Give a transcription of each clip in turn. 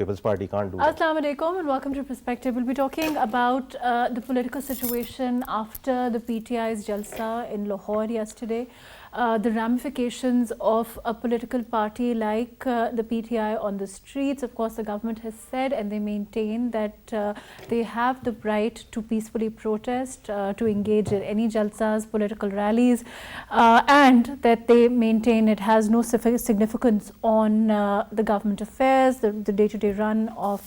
People's Party can't do that. Assalamu alaikum and welcome to Perspective. We'll be talking about the political situation after the PTI's Jalsa in Lahore yesterday. The ramifications of a political party like the PTI on the streets. Of course, the government has said and they maintain that they have the right to peacefully protest, to engage in any jalsas, political rallies, and that they maintain it has no significance on the government affairs, the day-to-day run of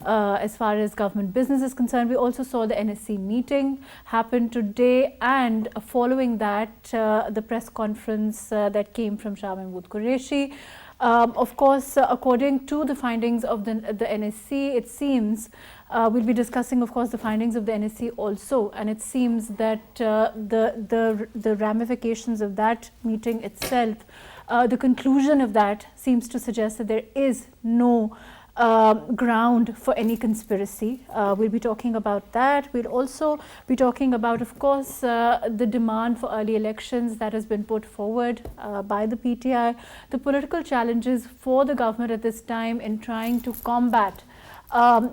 as far as government business is concerned. We also saw the NSC meeting happen today, and following that the press conference that came from Shah Mahmood Qureshi. Of course, according to the findings of the NSC, it seems we'll be discussing, of course, the findings of the NSC also, and it seems that the ramifications of that meeting itself, the conclusion of that seems to suggest that there is no ground for any conspiracy. We'll be talking about that. We'll also be talking about, of course, the demand for early elections that has been put forward by the PTI, the political challenges for the government at this time in trying to combat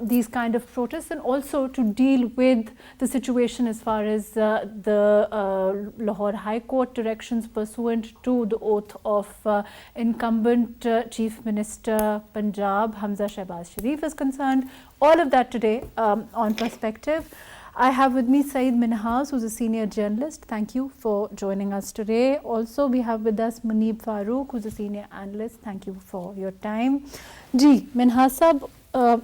these kind of protests, and also to deal with the situation as far as the Lahore High Court directions pursuant to the oath of incumbent Chief Minister Punjab Hamza Shehbaz Sharif is concerned. All of that today on Perspective. I have with me Saeed Minhas, who's a senior journalist. Thank you for joining us today. Also, we have with us Muneeb Farooq, who's a senior analyst. Thank you for your time. Ji, Minhas sahab,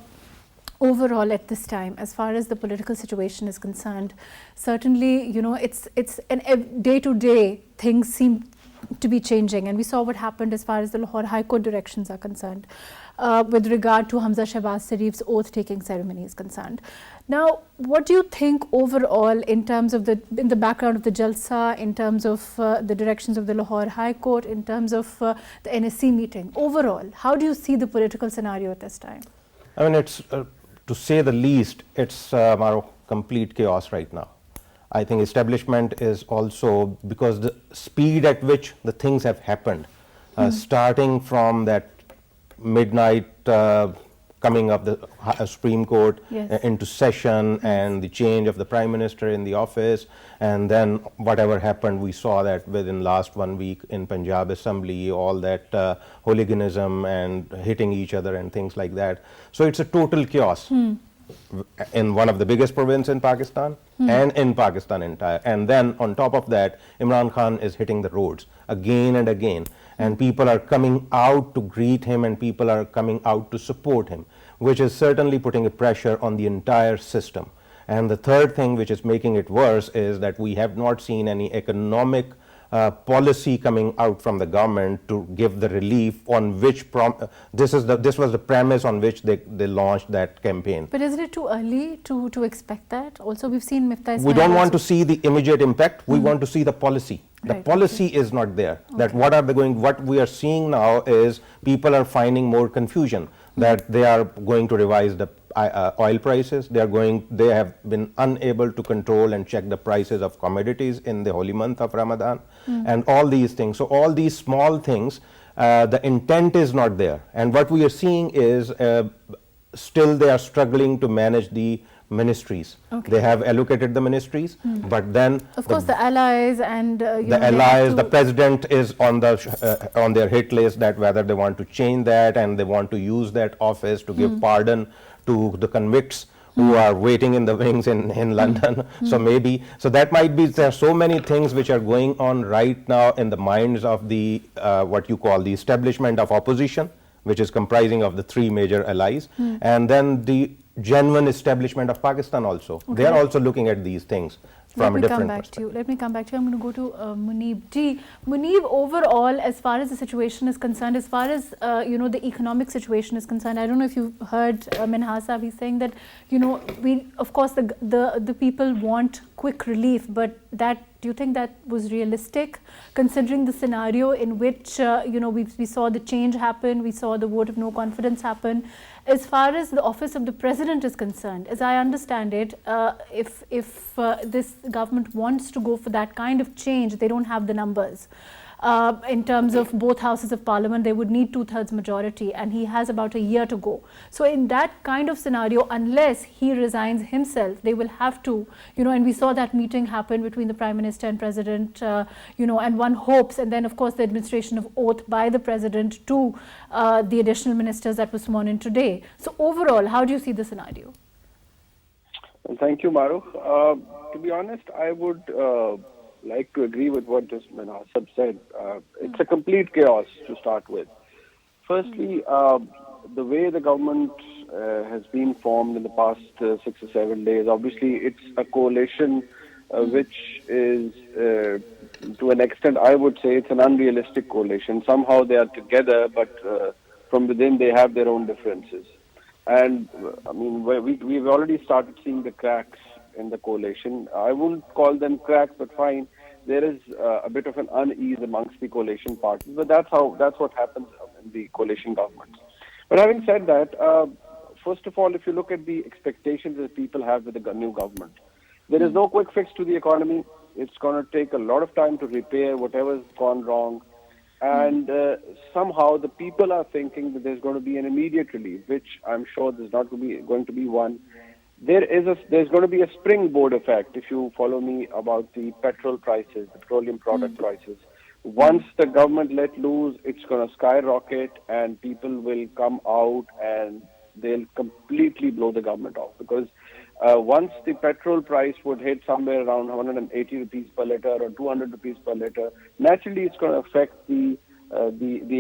overall at this time, as far as the political situation is concerned, certainly, you know, it's an day-to-day things seem to be changing, and we saw what happened as far as the Lahore High Court directions are concerned with regard to Hamza Shehbaz Sharif's oath-taking ceremony is concerned. Now, what do you think overall in terms of in the background of the Jalsa, in terms of the directions of the Lahore High Court, in terms of the NSC meeting, overall, how do you see the political scenario at this time? I mean, it's to say the least, it's MARUKH complete chaos right now. I think establishment is also, because the speed at which the things have happened, starting from that midnight coming of the Supreme Court into session, and the change of the Prime Minister in the office, and then whatever happened, we saw that within last 1 week in Punjab Assembly, all that hooliganism and hitting each other and things like that. So it's a total chaos in one of the biggest provinces in Pakistan and in Pakistan entire. And then on top of that, Imran Khan is hitting the roads again and again, and people are coming out to greet him, and people are coming out to support him, which is certainly putting a pressure on the entire system. And the third thing which is making it worse is that we have not seen any economic policy coming out from the government to give the relief on which this was the premise on which they launched that campaign. But isn't it too early to expect that? Also, we've seen Miftah. We don't want to see the immediate impact. We want to see the policy. The policy is not there. That what we are seeing now is people are finding more confusion, that they are going to revise the oil prices. They have been unable to control and check the prices of commodities in the holy month of Ramadan, and all these things. So all these small things, the intent is not there, and what we are seeing is still they are struggling to manage the ministries. They have allocated the ministries, but then of course the allies and the president is on their hit list, that whether they want to change that, and they want to use that office to give pardon to the convicts who are waiting in the wings in London. So that might be, there are so many things which are going on right now in the minds of the what you call the establishment of opposition, which is comprising of the three major allies, and then the genuine establishment of Pakistan also. They are also looking at these things from a different perspective. Let me come back to you. I'm going to go to Muneeb ji. Muneeb, overall, as far as the situation is concerned, as far as the economic situation is concerned, I don't know if you heard Minhas sahab, he's saying that of course the people want quick relief, but do you think that was realistic, considering the scenario in which we saw the change happen, we saw the vote of no confidence happen? As far as the office of the president is concerned, as I understand it, if this government wants to go for that kind of change, they don't have the numbers. in terms of both houses of parliament. They would need 2/3 majority, and he has about a year to go. So in that kind of scenario, unless he resigns himself, they will have to, and we saw that meeting happen between the Prime Minister and President, and one hopes, and then of course the administration of oath by the President to the additional ministers that was sworn in today. So overall, how do you see the scenario? Well, thank you, Marukh. To be honest, I would like to agree with what just Manasab said. It's a complete chaos to start with. Firstly, the way the government has been formed in the past 6 or 7 days, obviously it's a coalition which is, to an extent, I would say it's an unrealistic coalition. Somehow they are together, but from within they have their own differences. And I mean, we've already started seeing the cracks in the coalition. I wouldn't call them cracks, but fine. There is a bit of an unease amongst the coalition parties, but that's what happens in the coalition governments. But having said that, first of all, if you look at the expectations that people have with the new government, there is no quick fix to the economy. It's going to take a lot of time to repair whatever's gone wrong. And somehow the people are thinking that there's going to be an immediate relief, which I'm sure there's not going to be one. There's going to be a springboard effect, if you follow me, about the petrol prices, the petroleum product prices. Once the government let loose, it's going to skyrocket, and people will come out and they'll completely blow the government off. Because once the petrol price would hit somewhere around 180 rupees per litre or 200 rupees per litre, naturally it's going to affect the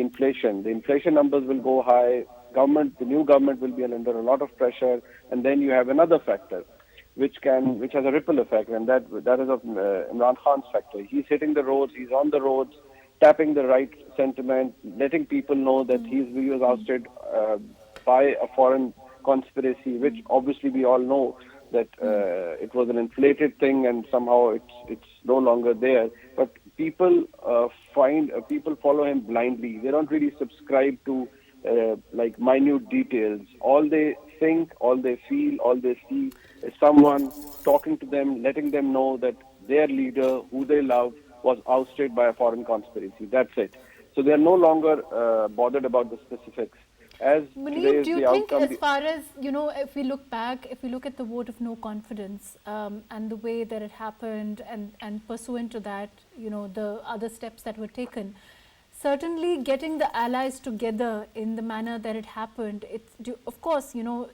inflation. The inflation numbers will go high. The new government will be under a lot of pressure, and then you have another factor, which has a ripple effect, and that is of Imran Khan's factor. He's hitting the roads. He's on the roads, tapping the right sentiment, letting people know that he was ousted by a foreign conspiracy, which obviously we all know that it was an inflated thing, and somehow it's no longer there. But people follow him blindly. They don't really subscribe to like minute details. All they think, all they feel, all they see is someone talking to them, letting them know that their leader, who they love, was ousted by a foreign conspiracy. That's it. So they are no longer bothered about the specifics. Munir, do you think, as far as, if we look back, if we look at the vote of no confidence and the way that it happened, and pursuant to that, the other steps that were taken, certainly getting the allies together in the manner that it happened, of course,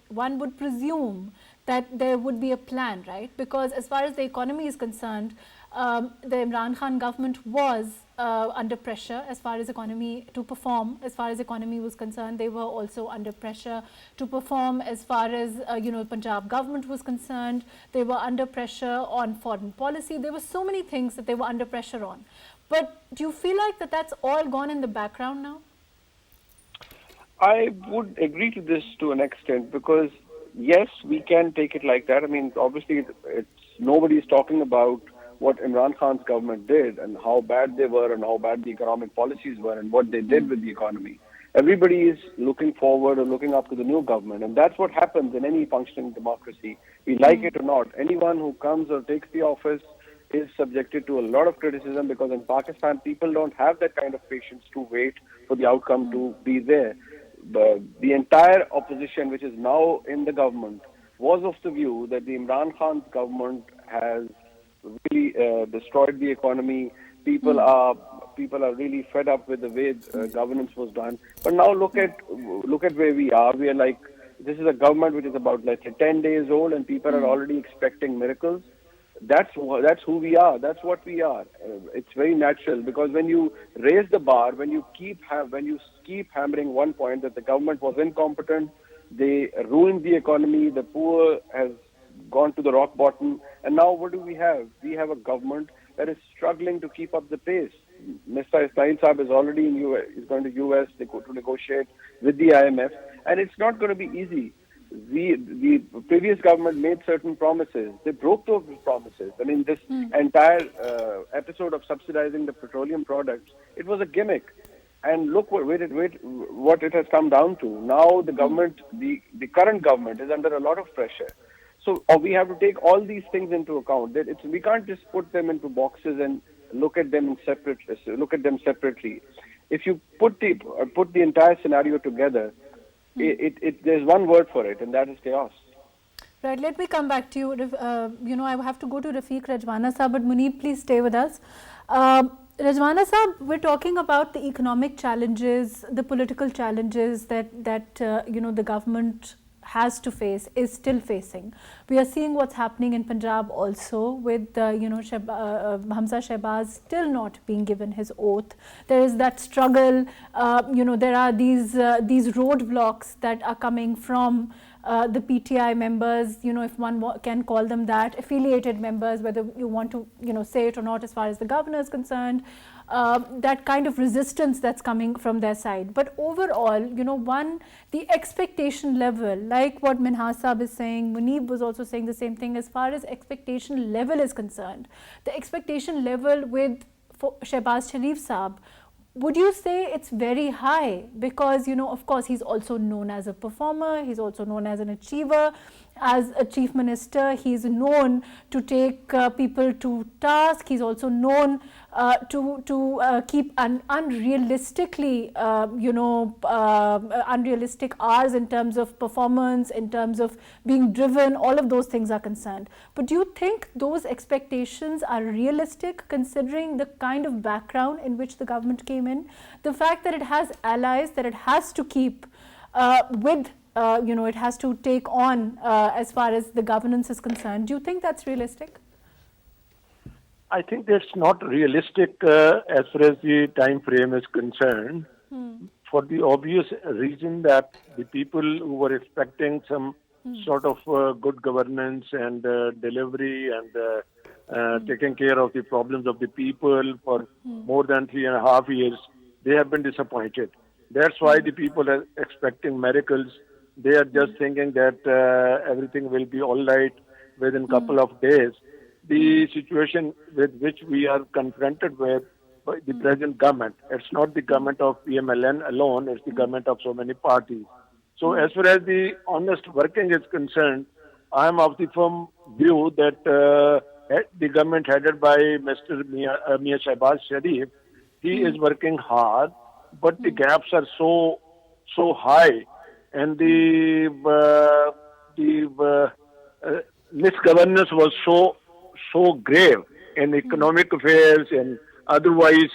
one would presume that there would be a plan, right? Because as far as the economy is concerned, the Imran Khan government was under pressure as far as economy to perform. As far as economy was concerned, they were also under pressure to perform. As far as Punjab government was concerned, they were under pressure on foreign policy. There were so many things that they were under pressure on. But do you feel like that's all gone in the background now? I would agree to this to an extent, because yes, we can take it like that. I mean, obviously, nobody's talking about what Imran Khan's government did and how bad they were and how bad the economic policies were and what they did with the economy. Everybody is looking forward or looking up to the new government, and that's what happens in any functioning democracy. We like it or not. Anyone who comes or takes the office is subjected to a lot of criticism, because in Pakistan, people don't have that kind of patience to wait for the outcome to be there. The entire opposition, which is now in the government, was of the view that the Imran Khan's government has really destroyed the economy. People are really fed up with the way governance was done. But now look at where we are. We are like, this is a government which is about, let's say, 10 days old, and people are already expecting miracles. That's who we are. That's what we are. It's very natural, because when you raise the bar, when you keep hammering one point that the government was incompetent, they ruined the economy, the poor has gone to the rock bottom, and now what do we have? We have a government that is struggling to keep up the pace. Mr. Ismail Saab is already in US. He's going to US to negotiate with the IMF, and it's not going to be easy. The previous government made certain promises. They broke those promises. I mean, this entire episode of subsidizing the petroleum products, it was a gimmick. And look what it has come down to. Now the government, the current government, is under a lot of pressure. So we have to take all these things into account. We can't just put them into boxes and look at them separately. If you put the entire scenario together, there's one word for it, and that is chaos. Right, let me come back to you. I have to go to Rafiq Rajwana Saab, but Muneeb, please stay with us. Rajwana Saab, we're talking about the economic challenges, the political challenges that the government has to face, is still facing. We are seeing what's happening in Punjab also with Hamza Shehbaz still not being given his oath. There is that struggle. There are these roadblocks that are coming from the PTI members, if one can call them that, affiliated members, whether you want to, say it or not as far as the governor is concerned, that kind of resistance that's coming from their side. But overall, the expectation level, like what Minhas Saab is saying, Muneeb was also saying the same thing as far as expectation level is concerned. The expectation level with Shehbaz Sharif Saab, would you say it's very high? Because, of course, he's also known as a performer, he's also known as an achiever. As a chief minister, he's known to take people to task. He's also known to keep unrealistically, unrealistic hours in terms of performance, in terms of being driven. All of those things are concerned. But do you think those expectations are realistic, considering the kind of background in which the government came in? The fact that it has allies, that it has to keep it has to take on as far as the governance is concerned. Do you think that's realistic? I think that's not realistic as far as the time frame is concerned, for the obvious reason that the people who were expecting some sort of good governance and delivery and taking care of the problems of the people for more than 3.5 years, they have been disappointed. That's why the people are expecting miracles. They are just thinking that everything will be all right within a couple of days. The situation with which we are confronted with by the present government, it's not the government of PMLN alone, it's the government of so many parties. So as far as the honest working is concerned, I am of the firm view that the government headed by Mr. Mia Shehbaz Sharif, he is working hard, but the gaps are so high, and the misgovernance was so grave in economic affairs and otherwise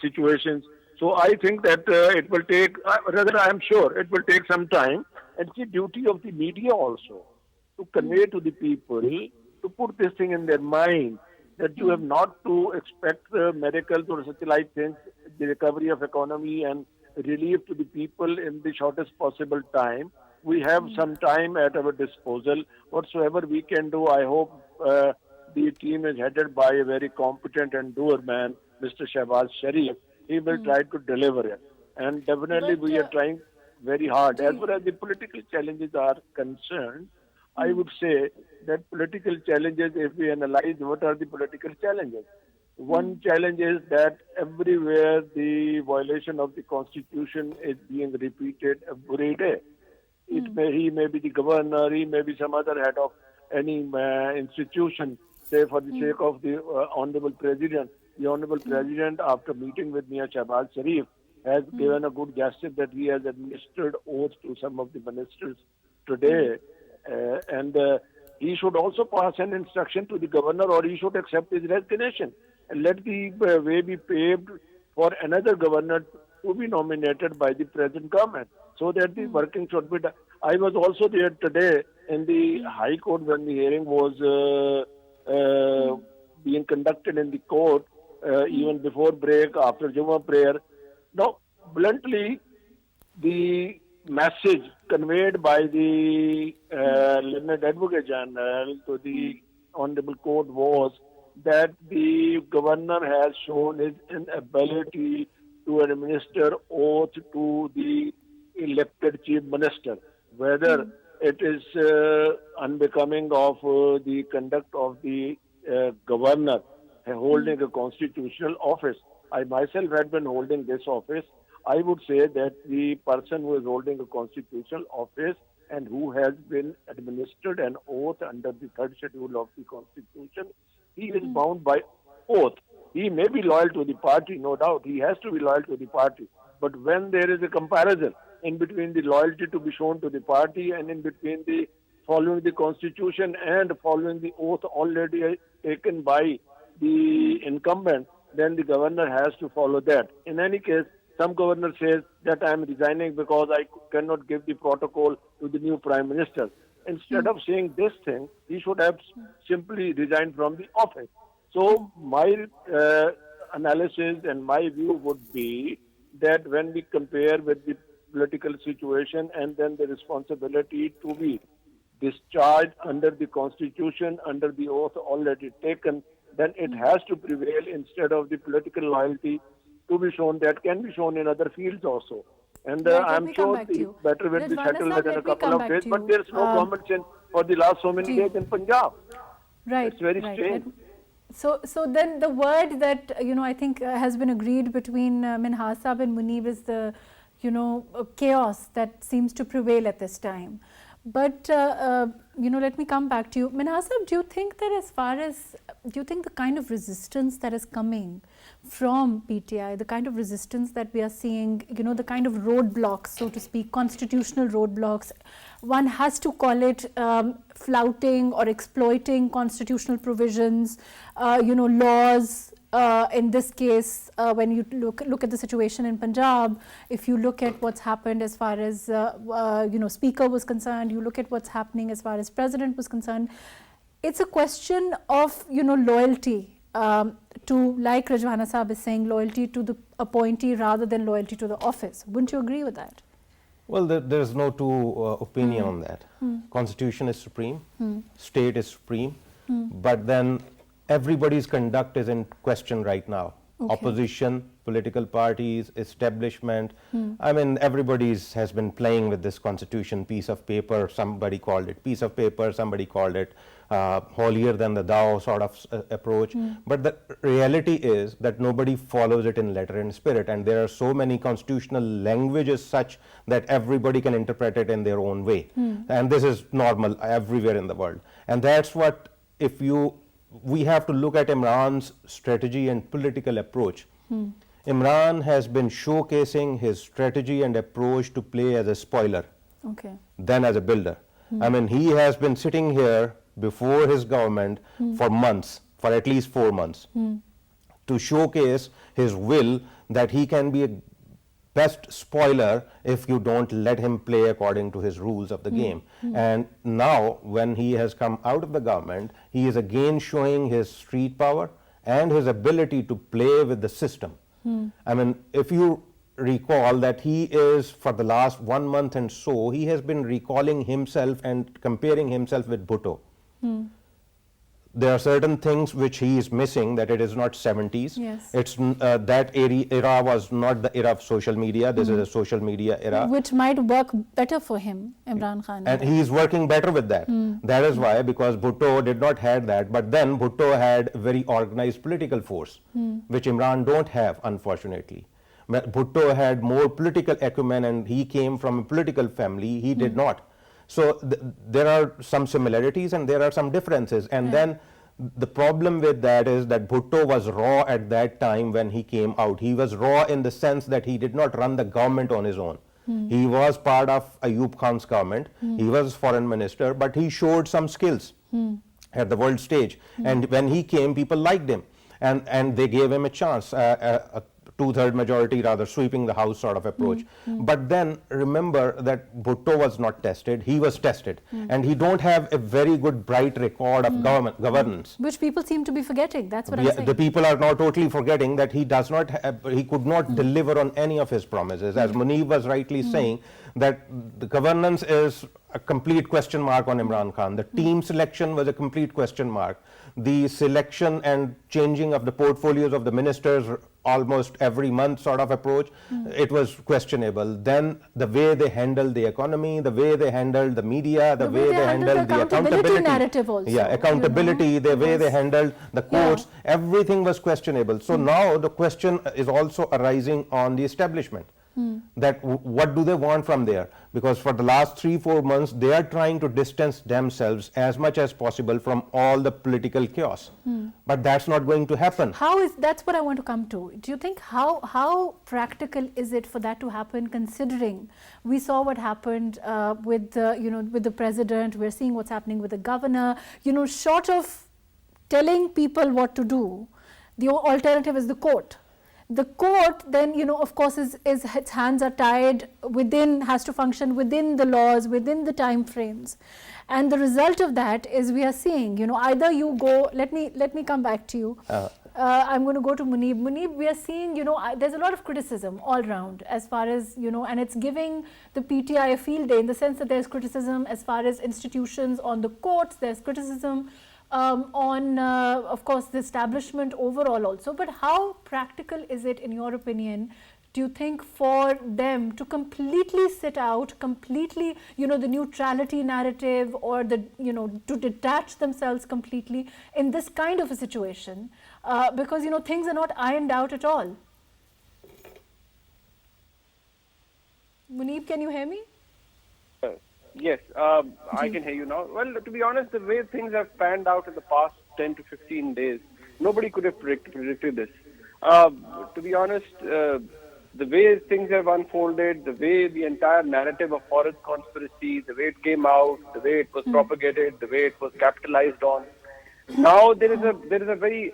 situations. So I think that it will take, rather I am sure it will take some time. It's the duty of the media also to convey to the people, to put this thing in their mind, that you have not to expect miracles or such like things, the recovery of economy and relief to the people in the shortest possible time. We have some time at our disposal. Whatsoever we can do, I hope the team is headed by a very competent and doer man, Mr. Shehbaz Sharif. He will try to deliver it. And definitely we are trying very hard. As far as the political challenges are concerned, I would say that political challenges, if we analyze what are the political challenges, one challenge is that everywhere the violation of the constitution is being repeated every day. He may be the governor, he may be some other head of any institution, say for the sake of the Honorable President. The Honorable President, after meeting with Mia Shehbaz Sharif, has given a good gesture that he has administered oath to some of the ministers today. And he should also pass an instruction to the governor, or he should accept his resignation and let the way be paved for another governor to be nominated by the present government, so that the working should be done. I was also there today in the High Court when the hearing was being conducted in the court, even before break, after Jummah prayer. Now, bluntly, the message conveyed by the learned Advocate General to the Honorable Court was that the governor has shown his inability to administer oath to the elected chief minister, whether it is unbecoming of the conduct of the governor holding a constitutional office. I myself had been holding this office. I would say that the person who is holding a constitutional office and who has been administered an oath under the third schedule of the Constitution, he is bound by oath he may be loyal to the party, no doubt. He has to be loyal to the party. But when there is a comparison in between the loyalty to be shown to the party and in between the following the constitution and following the oath already taken by the incumbent, then the governor has to follow that. In any case, some governor says that I am resigning because I cannot give the protocol to the new prime minister. Instead of saying this thing, he should have simply resigned from the office. So my analysis and my view would be that when we compare with the political situation and then the responsibility to be discharged under the constitution, under the oath already taken, then it has to prevail instead of the political loyalty to be shown that can be shown in other fields also. And I'm sure it's better when we settle within a couple of days, but there's no government change for the last so many days in Punjab. Right. It's very strange. So then the word that, I think has been agreed between Minhas Sahib and Munib is the, chaos that seems to prevail at this time. But, let me come back to you. Minhas Sahib, do you think the kind of resistance that is coming from PTI, the kind of resistance that we are seeing, the kind of roadblocks, so to speak, constitutional roadblocks, one has to call it flouting or exploiting constitutional provisions, laws. In this case, when you look at the situation in Punjab, if you look at what's happened as far as Speaker was concerned, you look at what's happening as far as President was concerned, it's a question of loyalty to, like Rajwana Sahib is saying, loyalty to the appointee rather than loyalty to the office. Wouldn't you agree with that? Well, there is no two opinion on that. Constitution is supreme, state is supreme, but then everybody's conduct is in question right now. Okay. Opposition, political parties, establishment. I mean, everybody's has been playing with this constitution, piece of paper. Somebody called it piece of paper, somebody called it holier than the thou sort of approach. But the reality is that nobody follows it in letter and spirit, and there are so many constitutional languages such that everybody can interpret it in their own way. And this is normal everywhere in the world. And that's what, we have to look at Imran's strategy and political approach. Imran has been showcasing his strategy and approach to play as a spoiler, than as a builder. I mean, he has been sitting here before his government for months, for at least 4 months, to showcase his will that he can be a best spoiler if you don't let him play according to his rules of the game. And now when he has come out of the government, he is again showing his street power and his ability to play with the system. I mean, if you recall that he is, for the last 1 month and so, he has been recalling himself and comparing himself with Bhutto. There are certain things which he is missing, that it is not 70s. Yes. It's that era was not the era of social media. This is a social media era. Which might work better for him, Imran Khan. And he is working better with that. That is why, because Bhutto did not have that, but then Bhutto had a very organized political force, which Imran don't have, unfortunately. Bhutto had more political acumen and he came from a political family, he did not. So there are some similarities and there are some differences. And then the problem with that is that Bhutto was raw at that time when he came out. He was raw in the sense that he did not run the government on his own. He was part of Ayub Khan's government. He was foreign minister, but he showed some skills at the world stage. And when he came, people liked him. And they gave him a chance, a 2/3 majority, rather sweeping the house sort of approach. But then remember that Bhutto was not tested, he was tested. And he don't have a very good bright record of governance. Which people seem to be forgetting, that's what I'm saying. The people are now totally forgetting that he does not have, he could not deliver on any of his promises. As Munib was rightly saying, that the governance is a complete question mark on Imran Khan. The team selection was a complete question mark. The selection and changing of the portfolios of the ministers almost every month sort of approach, it was questionable. Then the way they handled the economy, the way they handled the media, the way they handled the accountability narrative also. Yeah, accountability, the way they handled the courts, everything was questionable. So now the question is also arising on the establishment. That what do they want from there? Because for the last 3-4 months, they are trying to distance themselves as much as possible from all the political chaos. But that's not going to happen. That's what I want to come to. Do you think how practical is it for that to happen, considering we saw what happened with the president, we're seeing what's happening with the governor, short of telling people what to do, the alternative is the court. The court then, of course, its hands are tied has to function within the laws, within the time frames. And the result of that is we are seeing, either you go, let me come back to you. I'm going to go to Muneeb. Muneeb, we are seeing, there's a lot of criticism all around as far as, and it's giving the PTI a field day in the sense that there's criticism as far as institutions on the courts, there's criticism on, of course, the establishment overall also. But how practical is it, in your opinion, do you think, for them to completely sit out, completely, the neutrality narrative, or to detach themselves completely in this kind of a situation? Because, things are not ironed out at all. Muneeb, can you hear me? Yes, I can hear you now. Well, to be honest, the way things have panned out in the past 10 to 15 days, nobody could have predicted this. To be honest, the way things have unfolded, the way the entire narrative of foreign conspiracy, the way it came out, the way it was propagated, the way it was capitalized on, now there is a very,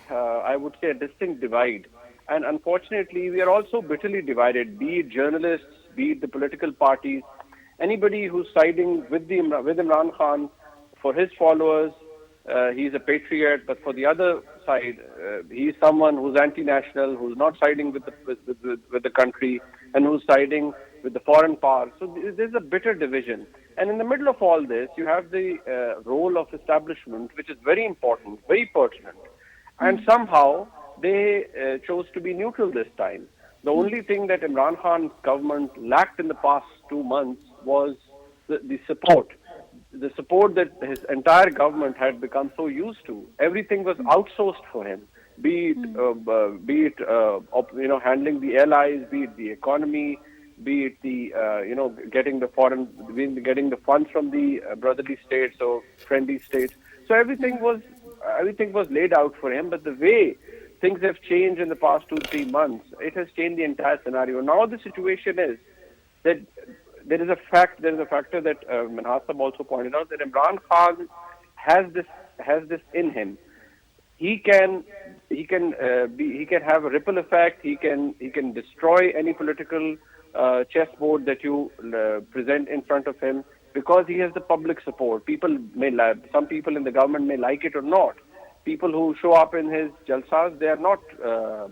I would say, a distinct divide. And unfortunately, we are also bitterly divided, be it journalists, be it the political parties. Anybody who's siding with Imran Khan, for his followers, he's a patriot, but for the other side, he's someone who's anti-national, who's not siding with the country, and who's siding with the foreign power. So there's a bitter division. And in the middle of all this, you have the role of establishment, which is very important, very pertinent. And somehow they chose to be neutral this time. The only thing that Imran Khan's government lacked in the past 2 months was the support. The support that his entire government had become so used to. Everything was outsourced for him, be it handling the allies, be it the economy, be it the getting the funds from the brotherly states or friendly states. So everything was laid out for him. But the way things have changed in the past 2-3 months, it has changed the entire scenario. Now the situation is that there is a factor that Manhasab also pointed out, that Imran Khan has this in him. He can have a ripple effect. He can destroy any political chessboard that you present in front of him, because he has the public support. Some people in the government may like it or not. People who show up in his jalsas, they are not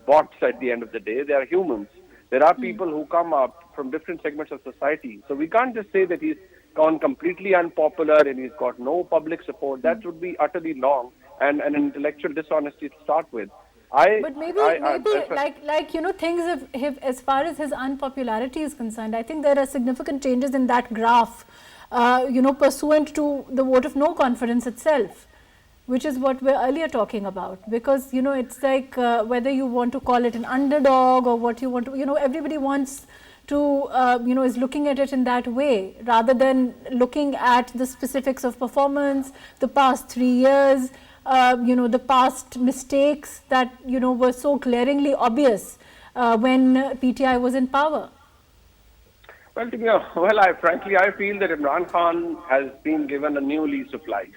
bots at the end of the day. They are humans. There are people who come up from different segments of society. So we can't just say that he's gone completely unpopular and he's got no public support. That would be utterly wrong and an intellectual dishonesty to start with. But maybe things have, as far as his unpopularity is concerned, I think there are significant changes in that graph, pursuant to the vote of no confidence itself, which is what we're earlier talking about. Because, it's like whether you want to call it an underdog or what you want to, everybody wants to, is looking at it in that way, rather than looking at the specifics of performance, the past 3 years, the past mistakes that, were so glaringly obvious when PTI was in power. Well, frankly, I feel that Imran Khan has been given a new lease of life.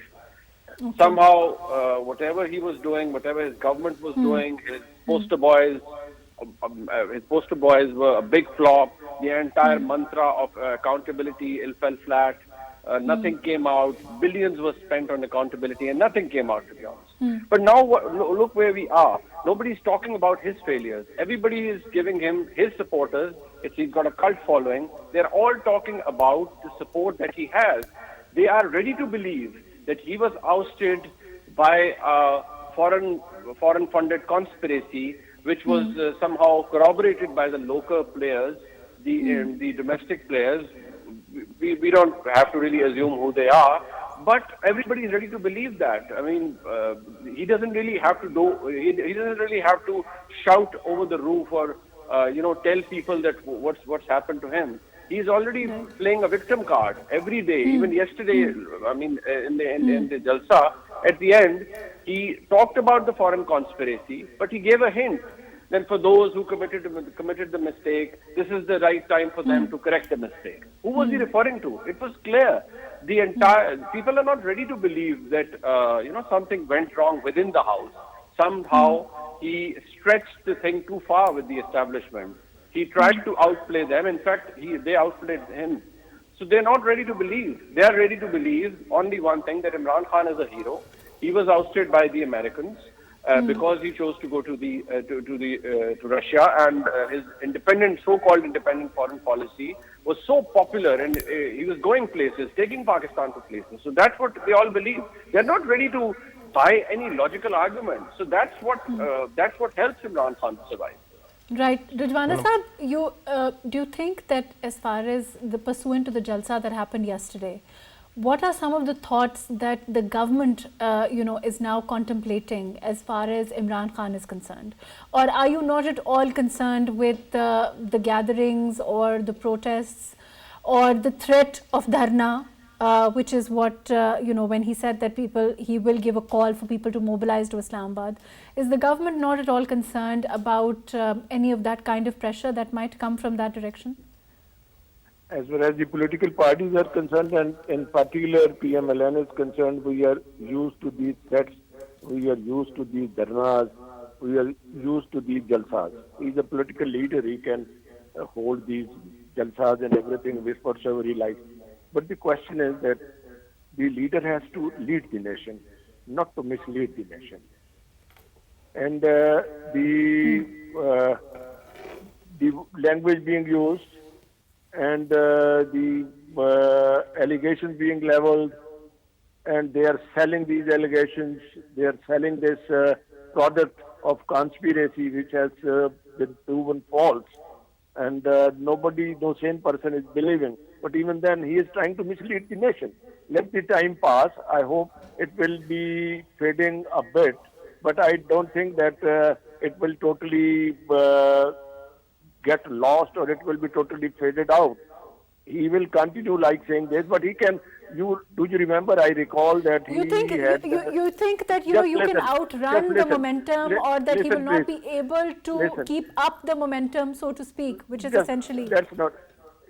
Okay. Somehow, whatever he was doing, whatever his government was doing, his poster boys were a big flop. The entire mantra of accountability fell flat. Nothing came out. Billions were spent on accountability, and nothing came out, to be honest. But now, look where we are. Nobody's talking about his failures. Everybody is giving him his supporters. He's got a cult following. They're all talking about the support that he has. They are ready to believe that he was ousted by a foreign-funded conspiracy, which was somehow corroborated by the local players, the domestic players. We don't have to really assume who they are, but everybody is ready to believe that. I mean, he doesn't really have to shout over the roof or tell people that what's happened to him. He's already playing a victim card every day. Even yesterday, I mean, in the Jalsa, at the end, he talked about the foreign conspiracy, but he gave a hint. Then for those who committed the mistake, this is the right time for them to correct the mistake. Who was he referring to? It was clear. The entire people are not ready to believe that something went wrong within the house. Somehow he stretched the thing too far with the establishment. He tried to outplay them. In fact, they outplayed him. So they're not ready to believe. They are ready to believe only one thing, that Imran Khan is a hero. He was ousted by the Americans because he chose to go to Russia, and his so-called independent foreign policy was so popular, and he was going places, taking Pakistan to places. So that's what they all believe. They're not ready to buy any logical argument. So that's what helps Imran Khan to survive. Right. Rijwana Sahab, do you think that as far as the pursuant to the Jalsa that happened yesterday, what are some of the thoughts that the government, is now contemplating as far as Imran Khan is concerned? Or are you not at all concerned with the gatherings or the protests or the threat of dharna, which is what, when he said that he will give a call for people to mobilize to Islamabad. Is the government not at all concerned about any of that kind of pressure that might come from that direction? As far as the political parties are concerned, and in particular PMLN is concerned, we are used to these threats, we are used to these dharnas, we are used to these jalsas. He is a political leader, he can hold these jalsas and everything whatsoever he likes. But the question is that the leader has to lead the nation, not to mislead the nation. And the language being used and the allegations being leveled, and they are selling these allegations, they are selling this product of conspiracy which has been proven false. And no sane person is believing. But even then, he is trying to mislead the nation. Let the time pass. I hope it will be fading a bit. But I don't think that it will totally get lost or it will be totally faded out. He will continue like saying this, but he can. Do you remember? I recall that you think that you can outrun the momentum, or that he will not be able to keep up the momentum, so to speak, which is essentially. That's not.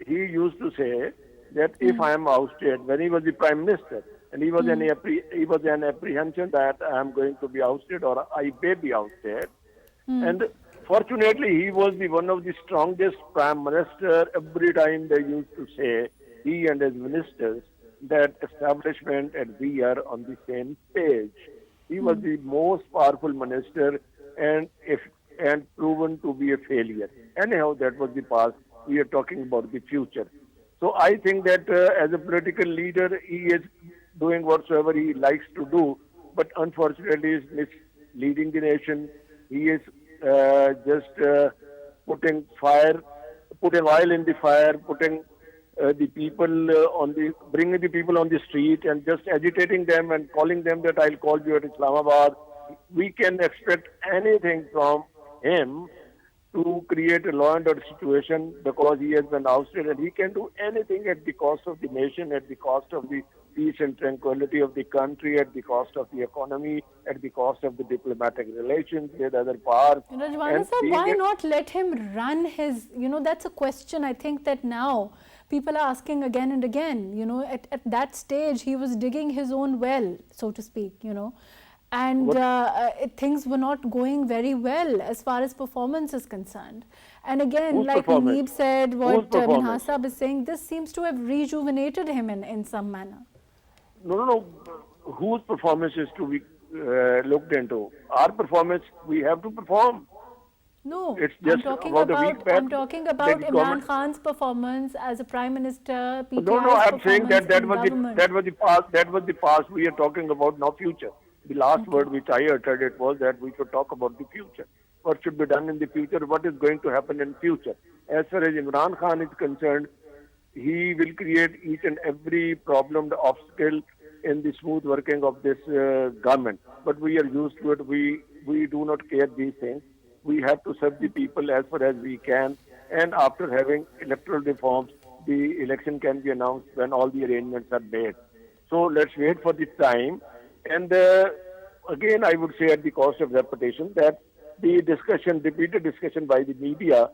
He used to say that if I am ousted, when he was the prime minister, and he was an apprehension that I am going to be ousted or I may be ousted, and fortunately he was one of the strongest prime minister. Every time they used to say, he and his ministers, that establishment and we are on the same page. He was the most powerful minister and proven to be a failure. Anyhow, that was the past. We are talking about the future. So I think that as a political leader, he is doing whatsoever he likes to do, but unfortunately is misleading the nation. He is just putting oil in the fire, putting bringing the people on the street and just agitating them and calling them that I'll call you at Islamabad. We can expect anything from him to create a law and order situation because he has been ousted, and he can do anything at the cost of the nation, at the cost of the peace and tranquility of the country, at the cost of the economy, at the cost of the diplomatic relations with other powers. Rajwana sir, why not let him run his, that's a question I think that now people are asking again and again. At that stage he was digging his own well, so to speak, and things were not going very well as far as performance is concerned. And again, like Hameed said, what Minhas Sahab is saying, this seems to have rejuvenated him in some manner. No. Whose performance is to be looked into? Our performance, we have to perform. No, it's just I'm talking about Imran Khan's performance as a Prime Minister. PTI's no, I'm saying that was the past. We are talking about now future. The last word which I uttered it was that we should talk about the future. What should be done in the future? What is going to happen in future? As far as Imran Khan is concerned, he will create each and every problem, the obstacle in the smooth working of this government. But we are used to it. We do not care these things. we have to serve the people as far as we can. And after having electoral reforms, the election can be announced when all the arrangements are made. So let's wait for this time. And again, I would say at the cost of repetition that the discussion, repeated discussion by the media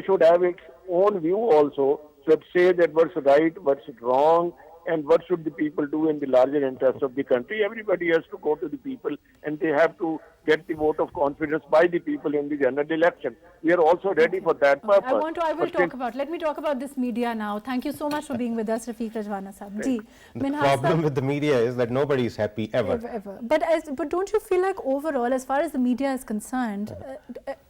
should have its own view also, should say that what's right, what's wrong, and what should the people do in the larger interest of the country. Everybody has to go to the people, and they have to get the vote of confidence by the people in the general election. We are also ready for that purpose. Let me talk about this media now. Thank you so much for being with us, Rafiq Rajwana Sahab. Ji, the problem with the media is that nobody is happy ever. But don't you feel like overall, as far as the media is concerned,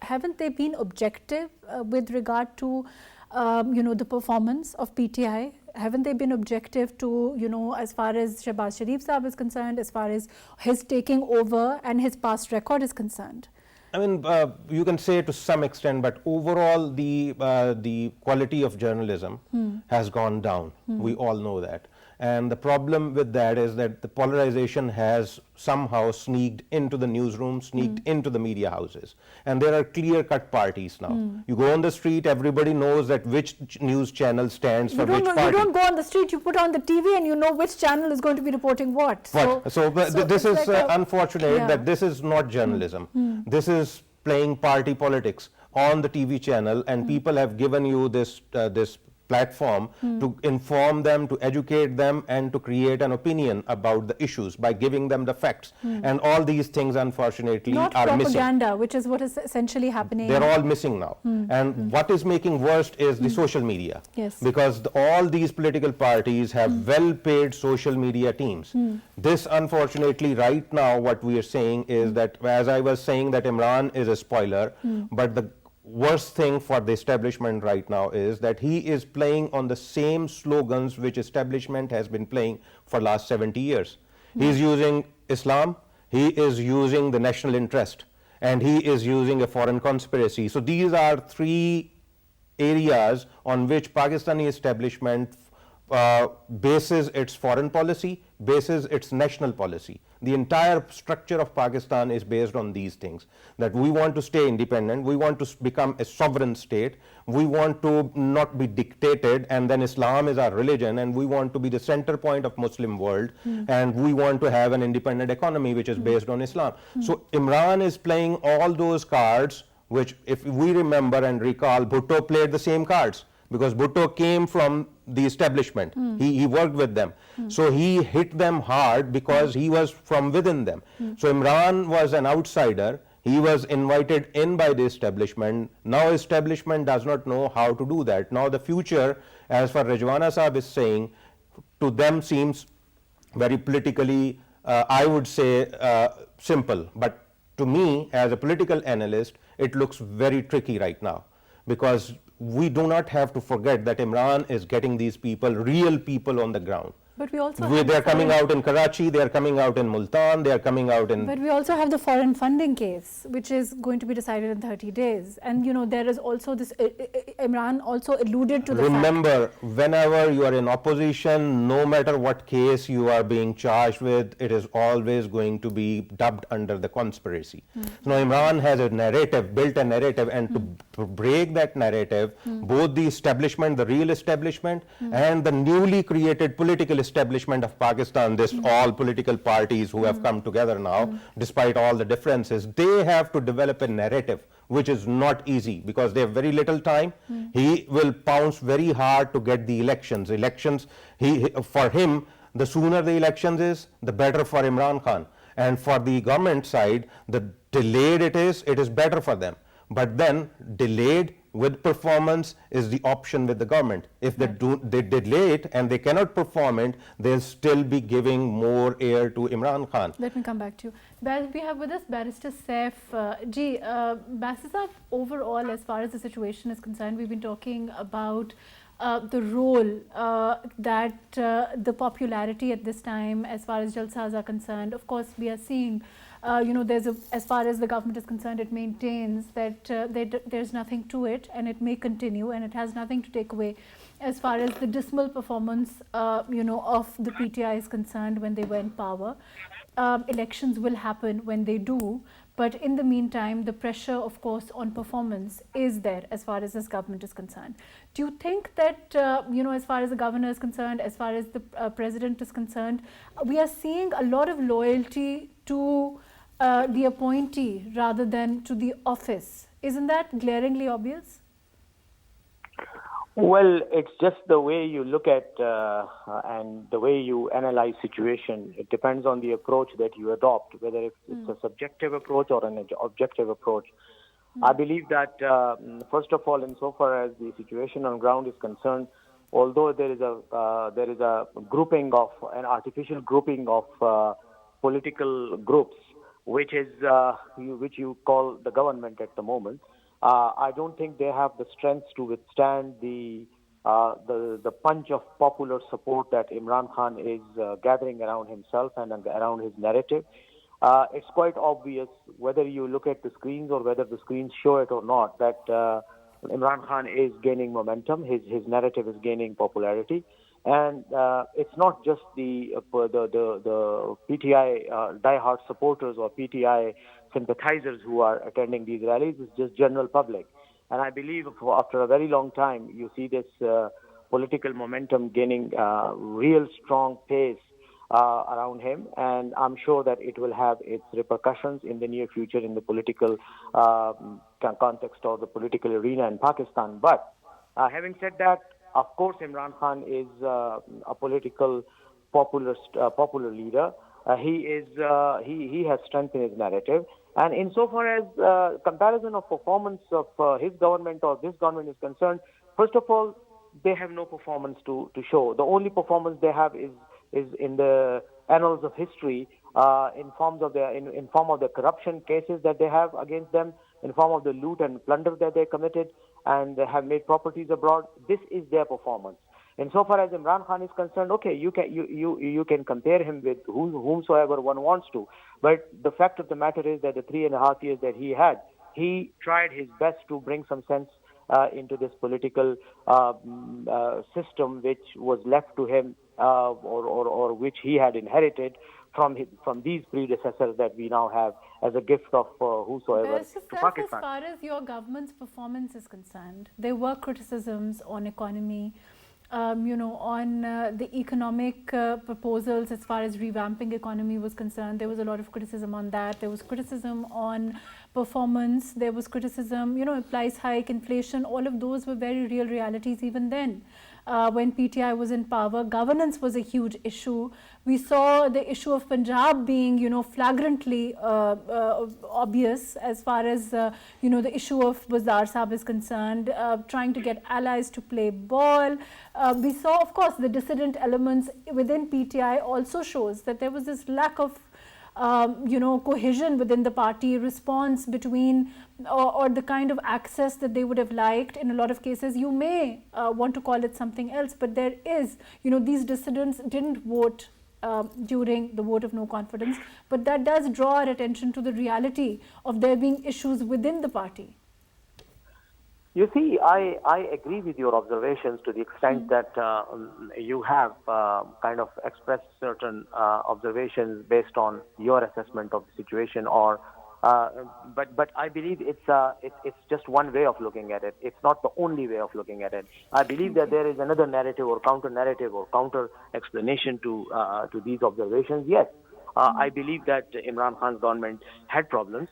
haven't they been objective with regard to the performance of PTI? Haven't they been objective to, as far as Shehbaz Sharif Saab is concerned, as far as his taking over and his past record is concerned? I mean, you can say to some extent, but overall the quality of journalism has gone down. We all know that. And the problem with that is that the polarization has somehow sneaked into the newsroom, sneaked into the media houses. And there are clear-cut parties now. You go on the street, everybody knows that which news channel stands for which party. You don't go on the street, you put on the TV and you know which channel is going to be reporting what. This is like unfortunate that this is not journalism. This is playing party politics on the TV channel, and people have given you this platform to inform them, to educate them, and to create an opinion about the issues by giving them the facts. And all these things, unfortunately, not are missing. Propaganda, which is what is essentially happening. They're all missing now. And what is making worse is the social media. Yes. Because all these political parties have well-paid social media teams. This, unfortunately, right now, what we are saying is that, as I was saying, that Imran is a spoiler, but the worst thing for the establishment right now is that he is playing on the same slogans which establishment has been playing for last 70 years. He is using Islam, he is using the national interest, and he is using a foreign conspiracy. So these are three areas on which Pakistani establishment bases its foreign policy, bases its national policy. The entire structure of Pakistan is based on these things, that we want to stay independent, we want to become a sovereign state, we want to not be dictated, and then Islam is our religion, and we want to be the center point of Muslim world, and we want to have an independent economy which is based on Islam. So Imran is playing all those cards, which, if we remember and recall, Bhutto played the same cards, because Bhutto came from the establishment. He worked with them. So he hit them hard because he was from within them. So Imran was an outsider. He was invited in by the establishment. Now establishment does not know how to do that. Now the future, as far Rajwana Saab is saying, to them seems very politically, I would say, simple. But to me, as a political analyst, it looks very tricky right now, because we do not have to forget that Imran is getting these people, real people on the ground. But we also they are coming out in Karachi, they are coming out in Multan, they are coming out in... But we also have the foreign funding case, which is going to be decided in 30 days. And, there is also this, Imran also alluded to the Remember, whenever you are in opposition, no matter what case you are being charged with, it is always going to be dubbed under the conspiracy. So now Imran has a narrative, built a narrative, and to break that narrative, both the establishment, the real establishment, and the newly created political establishment of Pakistan, this all political parties who have come together now, despite all the differences, they have to develop a narrative, which is not easy because they have very little time. He will pounce very hard to get the elections. For him, the sooner the elections is, the better for Imran Khan. And for the government side, the delayed it is better for them. But then delayed with performance is the option with the government. If they delay it and they cannot perform it, they'll still be giving more air to Imran Khan. Let me come back to you. We have with us Barrister Saif. Barrister Saif, overall, as far as the situation is concerned, we've been talking about the role that the popularity at this time, as far as Jalsas are concerned. Of course, we are seeing as far as the government is concerned, it maintains that there's nothing to it, and it may continue, and it has nothing to take away as far as the dismal performance of the PTI is concerned when they were in power. Elections will happen when they do, But in the meantime, the pressure, of course, on performance is there as far as this government is concerned. Do you think that, as far as the governor is concerned, as far as the president is concerned, we are seeing a lot of loyalty to the appointee rather than to the office? Isn't that glaringly obvious? Well, it's just the way you look at and the way you analyze situation. It depends on the approach that you adopt, whether it's a subjective approach or an objective approach. I believe that, first of all, insofar as the situation on ground is concerned, although there is a grouping of an artificial grouping of political groups, which you call the government at the moment. I don't think they have the strength to withstand the punch of popular support that Imran Khan is gathering around himself and around his narrative. It's quite obvious, whether you look at the screens or whether the screens show it or not, that Imran Khan is gaining momentum. His narrative is gaining popularity. And it's not just the PTI diehard supporters or PTI sympathizers who are attending these rallies. It's just general public. And I believe after a very long time, you see this political momentum gaining real strong pace around him. And I'm sure that it will have its repercussions in the near future in the political context or the political arena in Pakistan. But having said that, of course, Imran Khan is a political popular leader. He has strength in his narrative. And insofar as comparison of performance of his government or this government is concerned, first of all, they have no performance to show. The only performance they have is in the annals of history, in form of the corruption cases that they have against them, in form of the loot and plunder that they committed and have made properties abroad. This is their performance. Insofar as Imran Khan is concerned, okay, you can compare him with whomsoever one wants to, but the fact of the matter is that the 3.5 years that he tried his best to bring some sense into this political system which was left to him or which he had inherited from these predecessors that we now have as a gift of whosoever to Pakistan. As far as your government's performance is concerned, there were criticisms on economy, on the economic proposals as far as revamping economy was concerned. There was a lot of criticism on that. There was criticism on performance. There was criticism, price hike, inflation. All of those were very real realities even then. When PTI was in power, governance was a huge issue. We saw the issue of Punjab being, flagrantly obvious as far as, the issue of Buzdar Sahib is concerned, trying to get allies to play ball. We saw, of course, the dissident elements within PTI also shows that there was this lack of cohesion within the party, response between or the kind of access that they would have liked. In a lot of cases, you may want to call it something else, but there is, these dissidents didn't vote during the vote of no confidence, but that does draw our attention to the reality of there being issues within the party. You see, I agree with your observations to the extent that you have kind of expressed certain observations based on your assessment of the situation, but I believe it's just one way of looking at it. It's not the only way of looking at it. I believe that there is another narrative or counter narrative or counter explanation to these observations. Yes. I believe that Imran Khan's government had problems.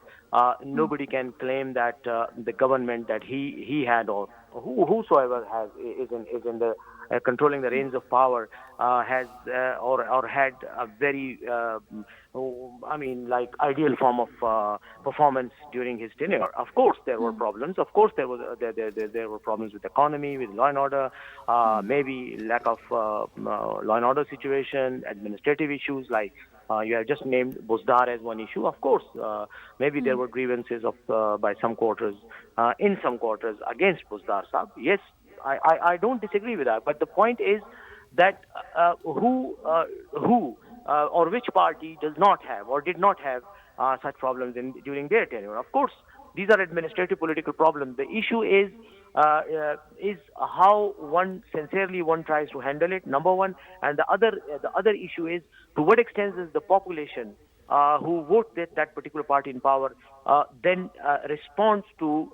Nobody can claim that the government that he had or whosoever is in the controlling the reins of power has or had a very ideal form of performance during his tenure. Of course, there were problems. Of course, there were problems with economy, with law and order, maybe lack of law and order situation, administrative issues like. You have just named Buzdar as one issue. Of course, maybe there were grievances by some quarters, in some quarters against Buzdar Sahib. Yes, I don't disagree with that. But the point is that who or which party does not have or did not have such problems during their tenure? Of course, these are administrative political problems. The issue is how one tries to handle it, number one, and the other issue is to what extent is the population who vote that particular party in power then responds to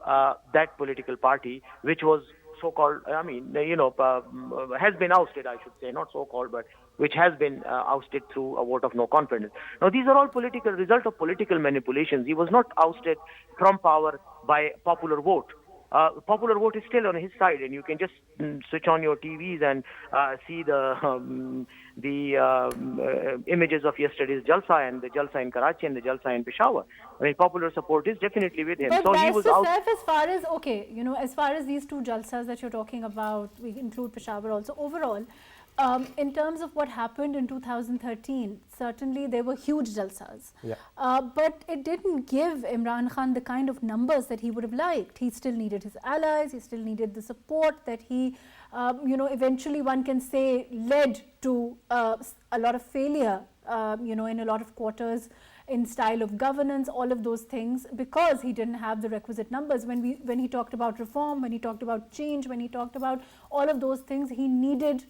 that political party, which was so-called, has been ousted, I should say, not so-called, but which has been ousted through a vote of no confidence. Now, these are all result of political manipulations. He was not ousted from power by popular vote. Popular vote is still on his side, and you can just switch on your TVs and see the images of yesterday's Jalsa, and the Jalsa in Karachi and the Jalsa in Peshawar. I mean, popular support is definitely with him. But So he was out. as far as, okay, as far as these two Jalsas that you're talking about, we include Peshawar also, overall, in terms of what happened in 2013, certainly there were huge Jalsas. Yeah. But it didn't give Imran Khan the kind of numbers that he would have liked. He still needed his allies, he still needed the support that he, eventually one can say led to a lot of failure, in a lot of quarters in style of governance, all of those things, because he didn't have the requisite numbers. When he talked about reform, when he talked about change, when he talked about all of those things, he needed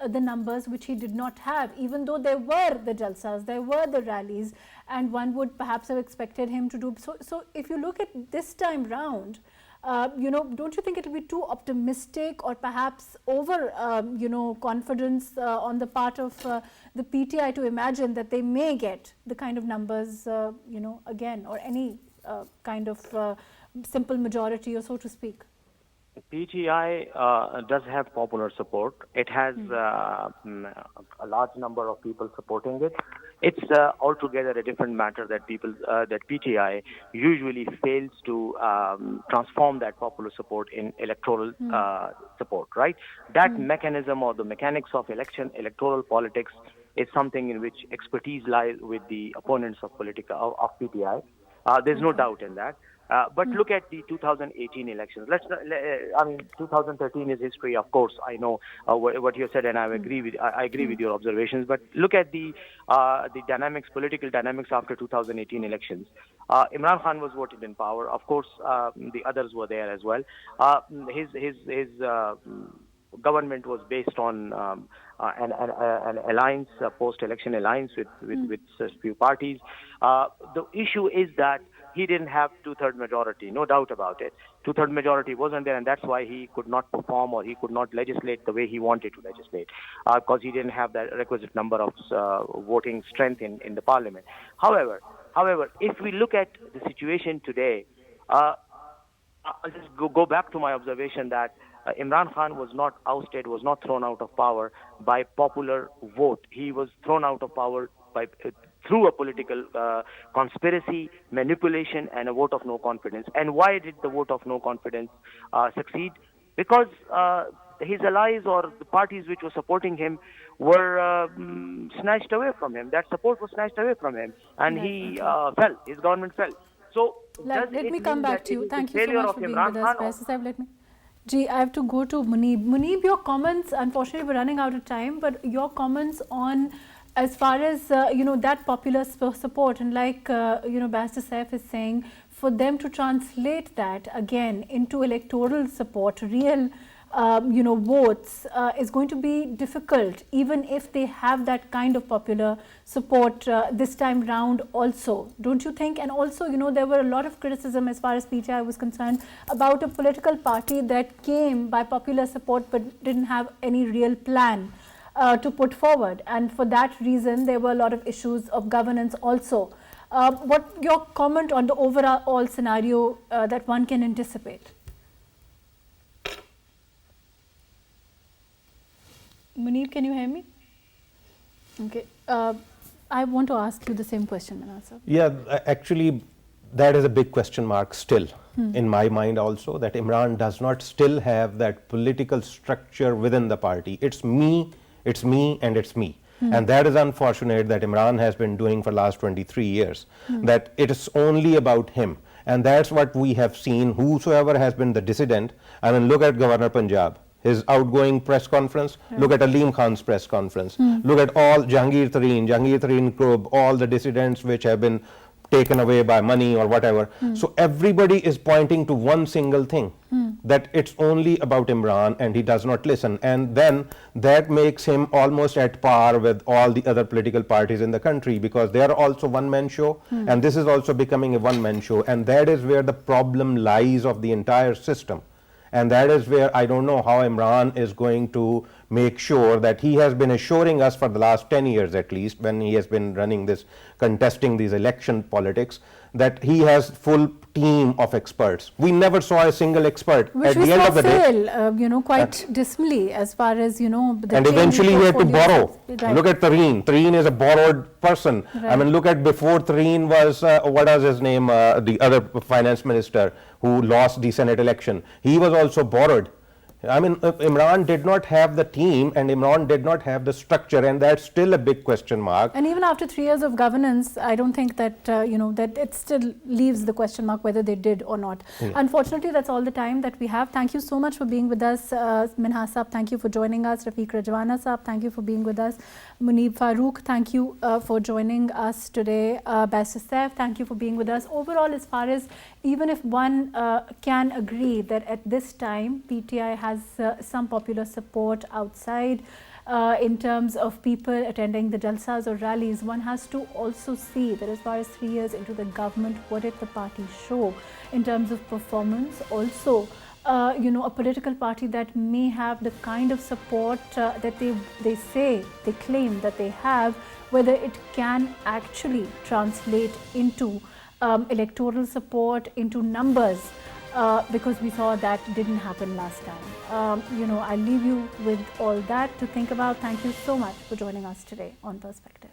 the numbers which he did not have, even though there were the Jalsas, there were the rallies, and one would perhaps have expected him to do so. So if you look at this time round, don't you think it will be too optimistic or perhaps over, confidence on the part of the PTI to imagine that they may get the kind of numbers, again, or any kind of simple majority, or so to speak? PTI does have popular support. It has a large number of people supporting it. It's altogether a different matter that that PTI usually fails to transform that popular support in electoral support, right? That mechanism or the mechanics of electoral politics is something in which expertise lies with the opponents of PTI. There's no doubt in that. But look at the 2018 elections. 2013 is history, of course. I know what you said, and I agree with your observations. But look at the political dynamics after 2018 elections. Imran Khan was voted in power. Of course, the others were there as well. His government was based on an alliance, post-election alliance with a few parties. The issue is that he didn't have two-thirds majority, no doubt about it. Two-thirds majority wasn't there, and that's why he could not perform or he could not legislate the way he wanted to legislate, because he didn't have that requisite number of voting strength in the parliament. However, if we look at the situation today, I'll just go back to my observation that Imran Khan was not ousted, was not thrown out of power by popular vote. He was thrown out of power through a political conspiracy, manipulation, and a vote of no confidence. And why did the vote of no confidence succeed? Because his allies or the parties which were supporting him were snatched away from him. That support was snatched away from him, and he fell. His government fell. So let me come back to you. Thank you so much for being with us. I have to go to Muneeb. Muneeb, your comments, unfortunately we're running out of time, but your comments on as far as that popular support, and like Barrister Saif is saying, for them to translate that again into electoral support, real votes, is going to be difficult, even if they have that kind of popular support this time round also, don't you think? And also, there were a lot of criticism as far as PTI was concerned about a political party that came by popular support but didn't have any real plan to put forward, and for that reason there were a lot of issues of governance also. What your comment on the overall scenario that one can anticipate? Muneeb, can you hear me? Okay, I want to ask you the same question, Manasa. Yeah, actually that is a big question mark still in my mind also, that Imran does not still have that political structure within the party. It's me, and it's me. And that is unfortunate that Imran has been doing for the last 23 years, that it is only about him. And that's what we have seen, whosoever has been the dissident. I mean, look at Governor Punjab, his outgoing press conference, look at Aleem Khan's press conference, look at all Jahangir Tareen group, all the dissidents which have been taken away by money or whatever. So everybody is pointing to one single thing, that it's only about Imran and he does not listen, and then that makes him almost at par with all the other political parties in the country, because they are also one-man show, and this is also becoming a one-man show, and that is where the problem lies of the entire system. And that is where I don't know how Imran is going to make sure that he has been assuring us for the last 10 years at least, when he has been running this, contesting these election politics, that he has full team of experts. We never saw a single expert. Which at we the end saw of the day, fail, quite dismally, as far as, the and change in eventually he had to borrow. portfolios. Right. Look at Tareen. Tareen is a borrowed person. I mean, look at before Tareen was, what was his name, the other finance minister who lost the Senate election. He was also borrowed. I mean, Imran did not have the team and Imran did not have the structure, and that's still a big question mark. And even after 3 years of governance, I don't think that, that it still leaves the question mark whether they did or not. Unfortunately, that's all the time that we have. Thank you so much for being with us. Minhas Saab, thank you for joining us. Rafiq Rajwana Saab, thank you for being with us. Muneeb Farooq, thank you for joining us today. Bassir Saif, thank you for being with us. Overall, as far as even if one can agree that at this time PTI has some popular support outside in terms of people attending the jalsas or rallies, one has to also see that as far as 3 years into the government, what did the party show in terms of performance? Also, a political party that may have the kind of support that they claim that they have, whether it can actually translate into electoral support, into numbers, because we saw that didn't happen last time. I'll leave you with all that to think about. Thank you so much for joining us today on Perspective.